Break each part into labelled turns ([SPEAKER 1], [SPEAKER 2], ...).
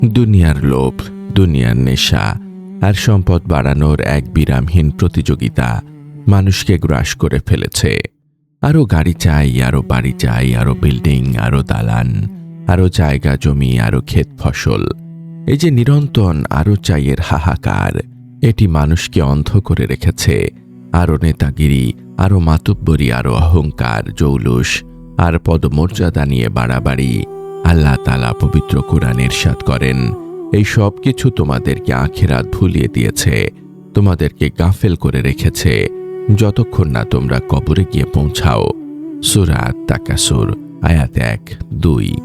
[SPEAKER 1] দুনিয়ার লোভ, দুনিয়ার নেশা আর সম্পদ বাড়ানোর এক বিরামহীন প্রতিযোগিতা মানুষকে গ্রাস করে ফেলেছে। আরও গাড়ি চাই, আরও বাড়ি চাই, আরও বিল্ডিং, আরও দালান, আরও জায়গা জমি, আরও ক্ষেত ফসল। এই যে নিরন্তর আরও চাইয়ের হাহাকার, এটি মানুষকে অন্ধ করে রেখেছে। আরও নেতাগিরি, আরও মাতুব্বরি, আরও অহংকার, জৌলুস আর পদমর্যাদা নিয়ে বাড়াবাড়ি। আল্লাহ তাআলা পবিত্র কোরআনে ইরশাদ করেন, এই সব কিছু তোমাদেরকে আখিরাত ভুলিয়ে দিয়েছে, তোমাদেরকে গাফেল করে রেখেছে যতক্ষণ না তোমরা কবরে গিয়ে পৌঁছাও। সূরা আত-তাকাসুর আয়াত 1-2।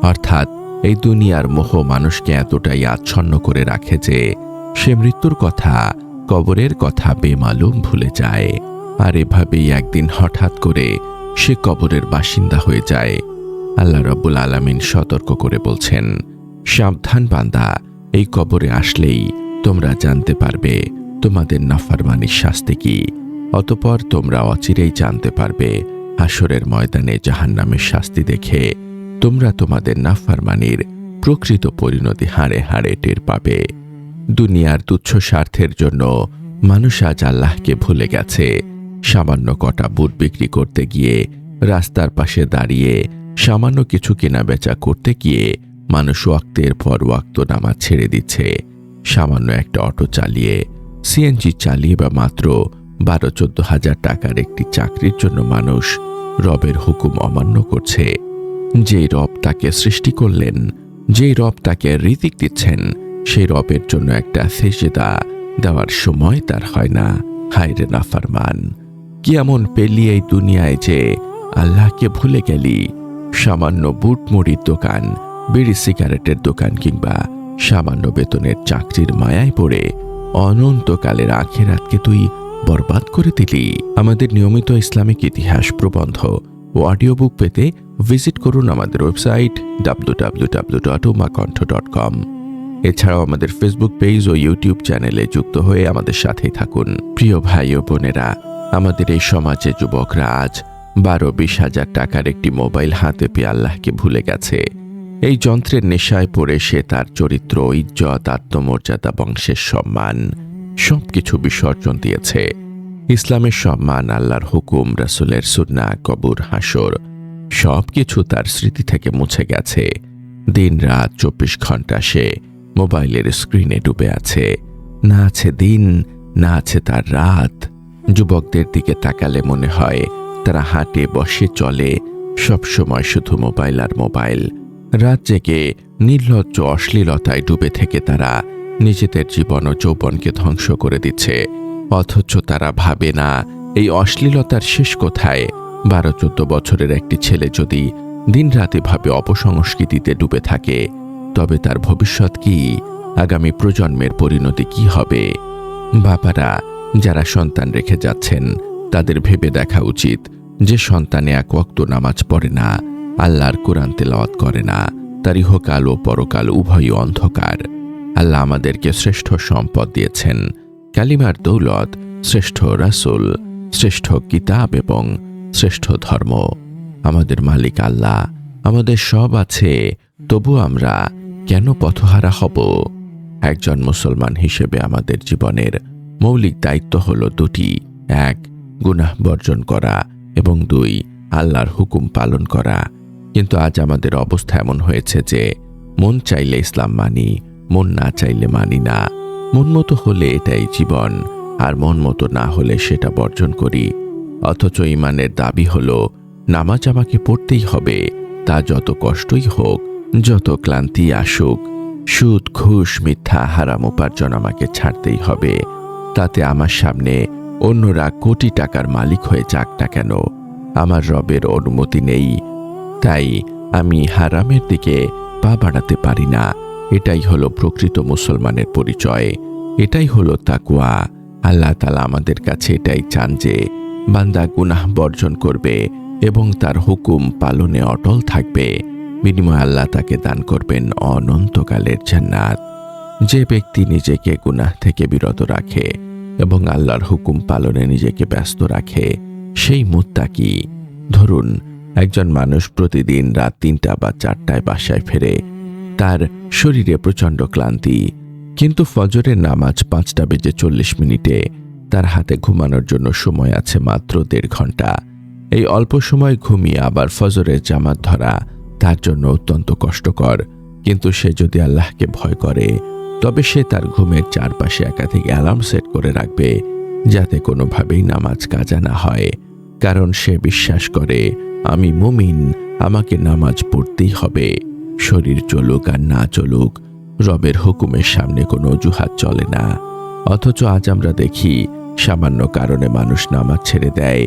[SPEAKER 1] অর্থাৎ এই দুনিয়ার মোহ মানুষকে এতটাই আচ্ছন্ন করে রাখে যে সে মৃত্যুর কথা, কবরের কথা বেমালুম ভুলে যায়। আর এভাবেই একদিন হঠাৎ করে সে কবরের বাসিন্দা হয়ে যায়। আল্লাহ রাব্বুল আলামিন সতর্ক করে বলছেন, সাবধান বান্দা, এই কবরে আসলেই তোমরা জানতে পারবে তোমাদের নাফরমানির শাস্তি কি। অতঃপর তোমরা অচিরেই জানতে পারবে হাসরের ময়দানে জাহান্নামের শাস্তি দেখে তোমরা তোমাদের নাফরমানির প্রকৃত পরিণতি হাড়ে হাড়ে টের পাবে। দুনিয়ার তুচ্ছ স্বার্থের জন্য মানুষ আজ আল্লাহকে ভুলে গেছে। সামান্য কটা বুট বিক্রি করতে গিয়ে, রাস্তার পাশে দাঁড়িয়ে সামান্য কিছু কেনাবেচা করতে গিয়ে মানুষ ওয়াক্তের পর ওয়াক্ত নামাজ ছেড়ে দিচ্ছে। সামান্য একটা অটো চালিয়ে, সিএনজি চালিয়ে বা মাত্র 12-14 হাজার টাকার একটি চাকরির জন্য মানুষ রবের হুকুম অমান্য করছে। যেই রব তাকে সৃষ্টি করলেন, যেই রব তাকে রিজিক দিচ্ছেন, সেই রবের জন্য একটা সেজদা দেওয়ার সময় তার হয় না। হায়রে নাফরমান, কি এমন পেলি এই দুনিয়ায় যে আল্লাহকে ভুলে গেলি? সামান্য বুট মুড়ির দোকান, বিড়ি সিগারেটের দোকান কিংবা সামান্য বেতনের চাকরির মায়ায় পড়ে অনন্তকালের আখিরাতকে তুই বরবাদ করে দিলি। আমাদের নিয়মিত ইসলামিক ইতিহাস, প্রবন্ধ ও অডিও বুক পেতে ভিজিট করুন আমাদের ওয়েবসাইট www.umakonth.com। এছাড়াও আমাদের ফেসবুক পেজ ও ইউটিউব চ্যানেলে যুক্ত হয়ে আমাদের সাথেই থাকুন। প্রিয় ভাই ও বোনেরা, আমাদের এই সমাজে যুবকরা আজ 12-20 হাজার টাকার একটি মোবাইল হাতে পেয়ে আল্লাহকে ভুলে গেছে। এই যন্ত্রের নেশায় পড়ে সে তার চরিত্র, ইজ্জত, আত্মমর্যাদা, বংশের সম্মান সবকিছু বিসর্জন দিয়েছে। ইসলামের সম্মান, আল্লাহর হুকুম, রাসূলের সুন্নাহ, কবর, হাসর সবকিছু তার স্মৃতি থেকে মুছে গেছে। দিন রাত 24 ঘন্টা সে মোবাইলের স্ক্রিনে ডুবে আছে। না আছে দিন, না আছে তার রাত। যুবকদের দিকে তাকালে মনে হয় তারা হাঁটে, বসে, চলে সবসময় শুধু মোবাইল আর মোবাইল। রাত জেগে নির্লজ্জ অশ্লীলতায় ডুবে থেকে তারা নিজেদের জীবন ও যৌবনকে ধ্বংস করে দিচ্ছে। অথচ তারা ভাবে না এই অশ্লীলতার শেষ কোথায়। 12-14 বছরের একটি ছেলে যদি দিনরাতে ভাবে অপসংস্কৃতিতে ডুবে থাকে, তবে তার ভবিষ্যৎ কি? আগামী প্রজন্মের পরিণতি কি হবে? বাবারা যারা সন্তান রেখে যাচ্ছেন, তাদের ভেবে দেখা উচিত যে সন্তান এক ওয়াক্ত নামাজ পড়ে না, আল্লাহর কোরআন তেলাওয়াত করে না, তার ইহকাল ও পরকাল উভয়ই অন্ধকার। আল্লাহ আমাদেরকে শ্রেষ্ঠ সম্পদ দিয়েছেন, কালিমার দৌলত, শ্রেষ্ঠ রাসূল, শ্রেষ্ঠ কিতাব এবং শ্রেষ্ঠ ধর্ম। আমাদের মালিক আল্লাহ, আমাদের সব আছে, তবু আমরা কেন পথহারা হব? একজন মুসলমান হিসেবে আমাদের জীবনের মৌলিক দায়িত্ব হলো দুটি: 1, গুনাহ বর্জন করা এবং 2, আল্লাহর হুকুম পালন করা। কিন্তু আজ আমাদের অবস্থা এমন হয়েছে যে মন চাইলে ইসলাম মানি, মন না চাইলে মানি না। মন মতো হলে এটাই জীবন, আর মন মতো না হলে সেটা বর্জন করি। অথচ ঈমানের দাবি হলো নামাজ আমাকে পড়তেই হবে, তা যত কষ্টই হোক, যত ক্লান্তি আসুক। সুদ, ঘুষ, মিথ্যা, হারাম উপার্জন আমাকে ছাড়তেই হবে, তাতে আমার সামনে অন্যরা কোটি টাকার মালিক হয়ে যাক না কেন, আমার রবের অনুমতি নেই। তাই আমি হারামের দিকে পা বাড়াতে পারি না। এটাই হলো প্রকৃত মুসলমানের পরিচয়, এটাই হলো তাকওয়া। আল্লাহ তাআলা আমাদের কাছে এটাই চান যে বান্দা গুনাহ বর্জন করবে এবং তার হুকুম পালনে অটল থাকবে। বিনিময়ে আল্লাহ তাকে দান করবেন অনন্তকালের জান্নাত। যে ব্যক্তি নিজেকে গুনাহ থেকে বিরত রাখে এবং আল্লাহর হুকুম পালনে নিজেকে ব্যস্ত রাখে, সেই মুত্তাকি। ধরুন একজন মানুষ প্রতিদিন রাত 3টা বা 4টায় বাসায় ফেরে, তার শরীরে প্রচণ্ড ক্লান্তি। কিন্তু ফজরের নামাজ 5:40 তার হাতে ঘুমানোর জন্য সময় আছে মাত্র 1.5 ঘন্টা। এই অল্প সময় ঘুমিয়ে আবার ফজরের জামাত ধরা তার জন্য অত্যন্ত কষ্টকর। কিন্তু সে যদি আল্লাহকে ভয় করে তবে সে তার ঘুমের চারপাশে একাধিক অ্যালার্ম সেট করে রাখবে, যাতে কোনোভাবেই নামাজ কাজা না হয়। কারণ সে বিশ্বাস করে, আমি মুমিন, আমাকে নামাজ পড়তেই হবে। শরীর চলুক আর না চলুক, রবের হুকুমের সামনে কোনো অজুহাত চলে না। অথচ আজ আমরা দেখি সামান্য কারণে মানুষ নামাজ ছেড়ে দেয়।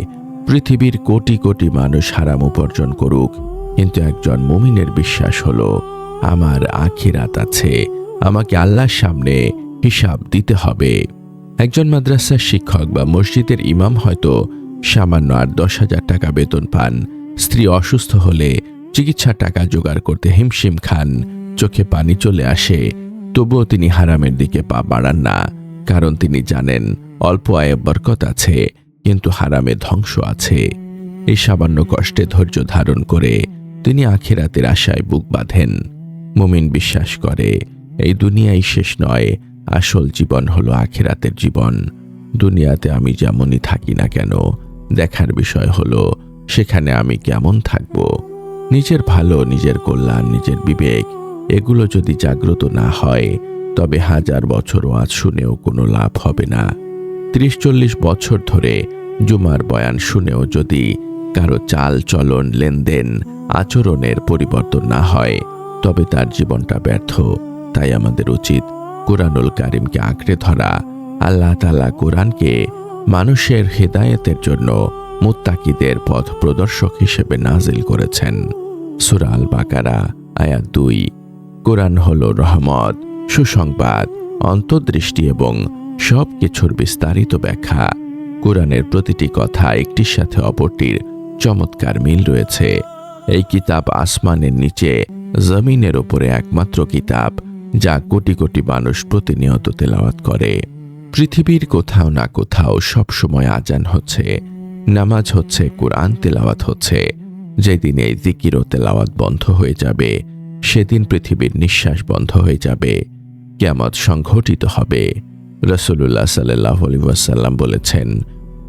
[SPEAKER 1] পৃথিবীর কোটি কোটি মানুষ হারাম উপার্জন করুক, কিন্তু একজন মুমিনের বিশ্বাস হলো, আমার আখিরাত আছে, আমাকে আল্লাহর সামনে হিসাব দিতে হবে। একজন মাদ্রাসার শিক্ষক বা মসজিদের ইমাম হয়তো সামান্য আর 10,000 টাকা বেতন পান। স্ত্রী অসুস্থ হলে চিকিৎসার টাকা জোগাড় করতে হিমশিম খান, চোখে পানি চলে আসে। তবুও তিনি হারামের দিকে পা বাড়ান না, কারণ তিনি জানেন অল্প আয়ে বরকত আছে, কিন্তু হারামে ধ্বংস আছে। এই সামান্য কষ্টে ধৈর্য ধারণ করে তিনি আখিরাতের আশায় বুক বাঁধেন। মুমিন বিশ্বাস করে, এই দুনিয়াই শেষ নয়, আসল জীবন হলো আখিরাতের জীবন। দুনিয়াতে আমি যেমনই থাকি না কেন, দেখার বিষয় হলো সেখানে আমি কেমন থাকব। নিজের ভালো, নিজের কল্যাণ, নিজের বিবেক, এগুলো যদি জাগ্রত না হয় তবে 1000 বছর ওয়াজ শুনেও কোনো লাভ হবে না। 30-40 বছর ধরে জুমার বয়ান শুনেও যদি কারো চাল চলন, লেনদেন, আচরণের পরিবর্তন না হয় তবে তার জীবনটা ব্যর্থ। তাই আমাদের উচিত কুরআনুল কারীমকে আঁকড়ে ধরা। আল্লাহ তাআলা কুরআনকে মানুষের হেদায়েতের জন্য মুত্তাকিদের পথ প্রদর্শক হিসেবে নাজিল করেছেন। সূরা আল বাকারা আয়াত 2। কুরআন হলো রহমত, সুসংবাদ, অন্তর্দৃষ্টি এবং সব কিছুর বিস্তারিত ব্যাখ্যা। কুরআনের প্রতিটি কথা একটির সাথে অপরটির চমৎকার মিল রয়েছে। এই কিতাব আসমানের নিচে, জমিনের উপরে একমাত্র কিতাব যা কোটি কোটি মানুষ প্রতিনিয়ত তেলাওয়াত করে। পৃথিবীর কোথাও না কোথাও সবসময় আজান হচ্ছে, নামাজ হচ্ছে, কুরআন তেলাওয়াত হচ্ছে। যেদিন এই জিকির ও তেলাওয়াত বন্ধ হয়ে যাবে, সেদিন পৃথিবীর নিঃশ্বাস বন্ধ হয়ে যাবে, কিয়ামত সংঘটিত হবে। রাসূলুল্লাহ সাল্লাল্লাহু আলাইহি ওয়াসাল্লাম বলেছেন,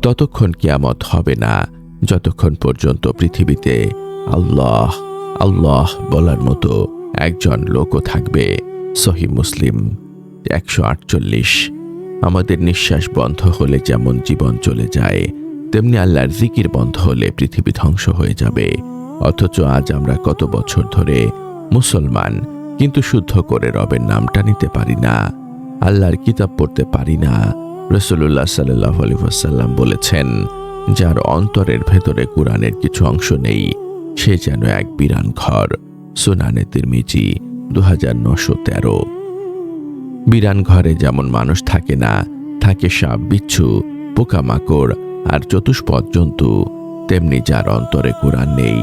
[SPEAKER 1] ততক্ষণ কিয়ামত হবে না যতক্ষণ পর্যন্ত পৃথিবীতে আল্লাহ আল্লাহ বলার মতো একজন লোকও থাকবে। সহিহ মুসলিম 148। আমাদের নিঃশ্বাস বন্ধ হলে যেমন জীবন চলে যায়, তেমনি আল্লাহর জিকির বন্ধ হলে পৃথিবী ধ্বংস হয়ে যাবে। অথচ আজ আমরা কত বছর ধরে মুসলমান, কিন্তু শুদ্ধ করে রবের নামটা নিতে পারি না, আল্লাহর কিতাব পড়তে পারি না। রাসূলুল্লাহ সাল্লাল্লাহু আলাইহি ওয়াসাল্লাম বলেছেন, যার অন্তরের ভেতরে কুরআনের কিছু অংশ নেই, সে যেন এক বিরান ঘর। সুনানে তিরমিজি 2913। বিরান ঘরে যেমন মানুষ থাকে না, থাকে সাপ, বিচ্ছু, পোকামাকড় আর চতুষ্পদ জন্তু, তেমনি যার অন্তরে কুরআন নেই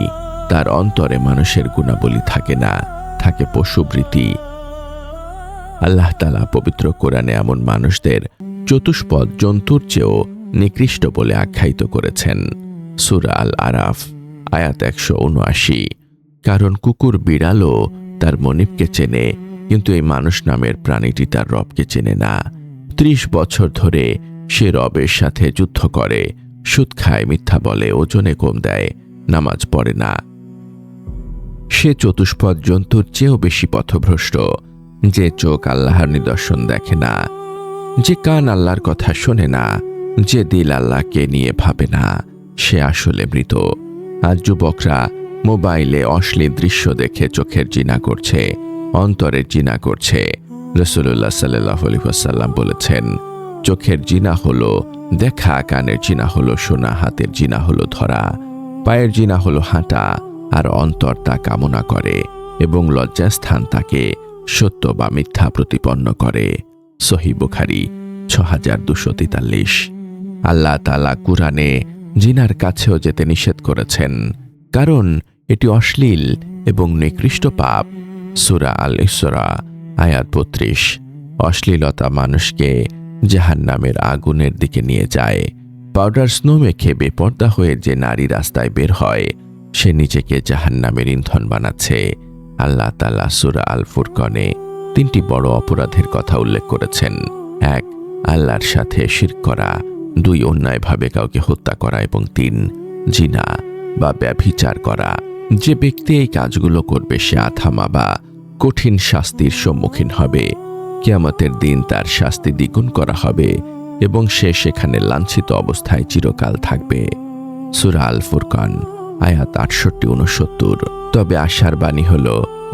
[SPEAKER 1] তার অন্তরে মানুষের গুণাবলী থাকে না, থাকে পশুবৃত্তি। আল্লাহ তাআলা পবিত্র কোরআনে এমন মানুষদের চতুষ্পদ জন্তুর চেয়েও নিকৃষ্ট বলে আখ্যায়িত করেছেন। সূরা আল আরাফ আয়াত 179। কারণ কুকুর বিড়ালও তার মনিবকে চেনে, কিন্তু এই মানুষ নামের প্রাণীটি তার রবকে চেনে না। 30 বছর ধরে সে রবের সাথে যুদ্ধ করে, সুদ খায়, মিথ্যা বলে, ওজনে কম দেয়, নামাজ পড়ে না। সে চতুষ্পদ জন্তুর চেয়েও বেশি পথভ্রষ্ট। যে চোখ আল্লাহর নিদর্শন দেখে না, যে কান আল্লাহর কথা শোনে না, যে দিল আল্লাহকে নিয়ে ভাবে না, সে আসলে মৃত। আজ যুবকরা মোবাইলে অশ্লীল দৃশ্য দেখে চোখের জিনা করছে, অন্তরের জিনা করছে। রাসূলুল্লাহ সাল্লাল্লাহু আলাইহি ওয়াসাল্লাম বলেছেন, চোখের জিনা হলো দেখা, কানের জিনা হলো শোনা, হাতের জিনা হলো ধরা, পায়ের জিনা হলো হাঁটা, আর অন্তর তা কামনা করে এবং লজ্জাস্থান তাকে সত্য বা মিথ্যা প্রতিপন্ন করে। সহিহ বুখারী 6243। আল্লাহ তাআলা কুরআনে জিনার কাছেও যেতে নিষেধ করেছেন, কারণ এটি অশ্লীল এবং নিকৃষ্ট পাপ। সূরা আল ইসরা আয়াত 32। অশ্লীলতা মানুষকে জাহান্নামের আগুনের দিকে নিয়ে যায়। পাউডার স্নো মেখে বেপর্দা হয়ে যে নারী রাস্তায় বের হয়, সে নিজেকে জাহান্নামের ইন্ধন বানাচ্ছে। আল্লাহ তাআলা সূরা আল ফুরকানে 3টি বড় অপরাধের কথা উল্লেখ করেছেন। 1, আল্লাহর সাথে শিরক করা, 2, অন্যায়ভাবে কাউকে হত্যা করা এবং 3, জিনা বা ব্যভিচার করা। যে ব্যক্তি এই কাজগুলো করবে সে আথামা বা কঠিন শাস্তির সম্মুখীন হবে। কিয়ামতের দিন তার শাস্তি দ্বিগুণ করা হবে এবং সে সেখানে লাঞ্ছিত অবস্থায় চিরকাল থাকবে। সূরা আল ফুরকান আয়াত 68-69। তবে আশার বাণী হল,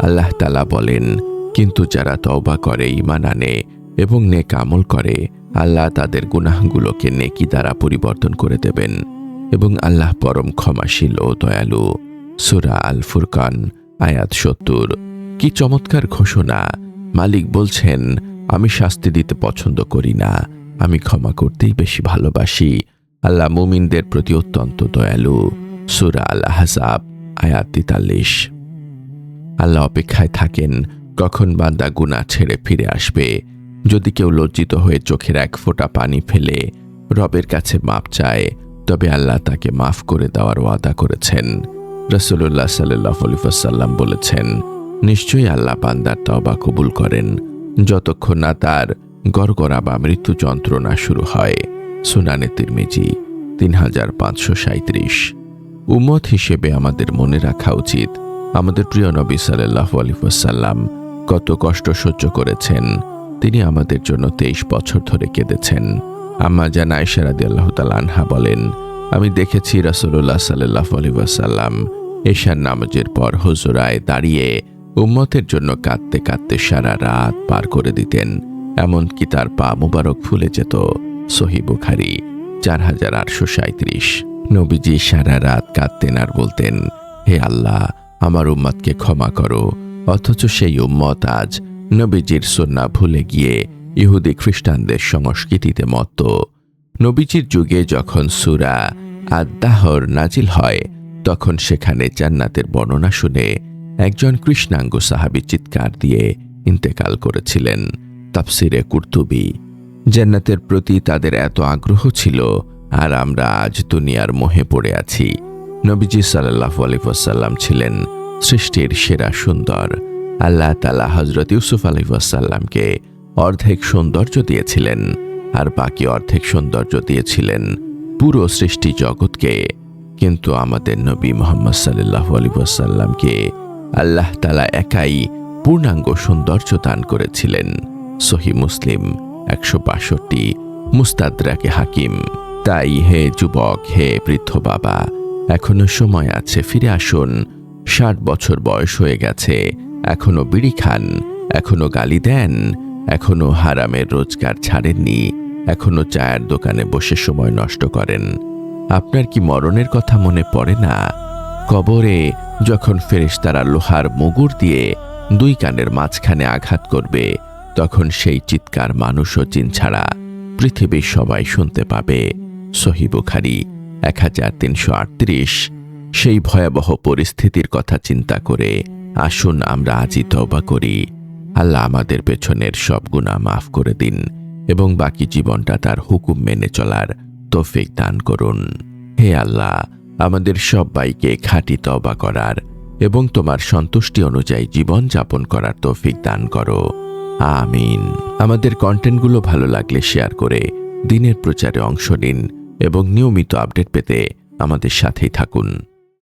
[SPEAKER 1] আল্লাহ তাআলা বলেন, কিন্তু যারা তওবা করে, ঈমান আনে এবং নেক আমল করে, আল্লাহ তাদের গুনাহগুলোকে নেকি দ্বারা পরিবর্তন করে দেবেন এবং আল্লাহ পরম ক্ষমাশীল ও দয়ালু। সূরা আল ফুরকান আয়াত 70। কি চমৎকার ঘোষণা! মালিক বলছেন, আমি শাস্তি দিতে পছন্দ করি না, আমি ক্ষমা করতেই বেশি ভালোবাসি। আল্লাহ মুমিনদের প্রতি অত্যন্ত দয়ালু। সূরা আল আহজাব আয়াত 43। আল্লাহ অপেক্ষায় থাকেন কখন বান্দা গুনাহ ছেড়ে ফিরে আসবে। যদি কেউ লজ্জিত হয়ে চোখের এক ফোঁটা পানি ফেলে রবের কাছে মাপ চায়, তবে আল্লাহ তাকে মাফ করে দেওয়ার ওয়াদা করেছেন। রাসূলুল্লাহ সাল্লাল্লাহু আলাইহি ওয়াসাল্লাম বলেছেন, নিশ্চয়ই আল্লাহ বান্দার তওবা কবুল করেন যতক্ষণ না তার গড়গড়া বা মৃত্যু যন্ত্রণা শুরু হয়। সুনানে তিরমিজি 3537। উম্মত হিসেবে আমাদের মনে রাখা উচিত, আমাদের প্রিয় নবী সাল্লাল্লাহু আলাইহি ওয়াসাল্লাম কত কষ্ট সহ্য করেছেন। তিনি আমাদের জন্য 23 বছর ধরে কেঁদেছেন। আম্মা জান আয়েশা রাদিয়াল্লাহু তাআলা আনহা বলেন, আমি দেখেছি রাসূলুল্লাহ সাল্লাল্লাহু আলাইহি ওয়াসাল্লাম এশার নামাজের পর হুজরায় দাঁড়িয়ে উম্মতের জন্য কাঁদতে কাঁদতে সারা রাত পার করে দিতেন, এমনকি তার পা মুবারক ফুলে যেত। সহিহ বুখারী 4837। নবীজি সারা রাত কাঁদতেন আর বলতেন, হে আল্লাহ, আমার উম্মতকে ক্ষমা করো। অথচ সেই উম্মত আজ নবীজির সুন্নাহ ভুলে গিয়ে ইহুদি খ্রিস্টানদের সংস্কৃতিতে মত্ত। নবীজির যুগে যখন সূরা আদ-দাহর নাজিল হয়, তখন সেখানে জান্নাতের বর্ণনা শুনে একজন কৃষ্ণাঙ্গ সাহাবী চিৎকার দিয়ে ইন্তেকাল করেছিলেন। তাফসিরে কুরতুবী। জান্নাতের প্রতি তাদের এত আগ্রহ ছিল, আর আমরা আজ দুনিয়ার মোহে পড়ে আছি। নবীজি সাল্লাল্লাহু আলাইহি ওয়াসাল্লাম ছিলেন সৃষ্টির সেরা সুন্দর। আল্লাহ তাআলা হযরত ইউসুফ আলাইহিস সালামকে অর্ধেক সৌন্দর্য দিয়েছিলেন, আর বাকি অর্ধেক সৌন্দর্য দিয়েছিলেন পুরো সৃষ্টি জগৎকে। কিন্তু আমাদের নবী মুহাম্মদ সাল্লাল্লাহু আলাইহি ওয়াসাল্লামকে আল্লাহ তাআলা একাই পূর্ণাঙ্গ সৌন্দর্য দান করেছিলেন। সহিহ মুসলিম 162, মুস্তাদরাকে হাকিম। তাই হে যুবক, হে বৃদ্ধ বাবা, এখনো সময় আছে, ফিরে আসুন। 60 বছর বয়স হয়ে গেছে, এখনো বিড়ি খান, এখনো গালি দেন, এখনো হারামের রোজগার ছাড়েননি, এখনো চায়ের দোকানে বসে সময় নষ্ট করেন। আপনার কি মরণের কথা মনে পড়ে না? কবরে যখন ফেরেশতারা লোহার মুগুর দিয়ে 2 কানের মাঝখানে আঘাত করবে, তখন সেই চিৎকার মানুষ ও জিন ছাড়া পৃথিবীর সবাই শুনতে পাবে। সহিহ বুখারী 1338। সেই ভয়াবহ পরিস্থিতির কথা চিন্তা করে আসুন আমরা আজই তওবা করি। আল্লাহ আমাদের পেছনের সব গুনাহ মাফ করে দিন এবং বাকি জীবনটা তার হুকুম মেনে চলার তৌফিক দান করুন। হে আল্লাহ, আমাদের সবাইকে খাঁটি তওবা করার এবং তোমার সন্তুষ্টি অনুযায়ী জীবন যাপন করার তৌফিক দান করো। আমিন। আমাদের কন্টেন্টগুলো ভালো লাগলে শেয়ার করে দিনের প্রচারে অংশ নিন এবং নিয়মিত আপডেট পেতে আমাদের সাথেই থাকুন।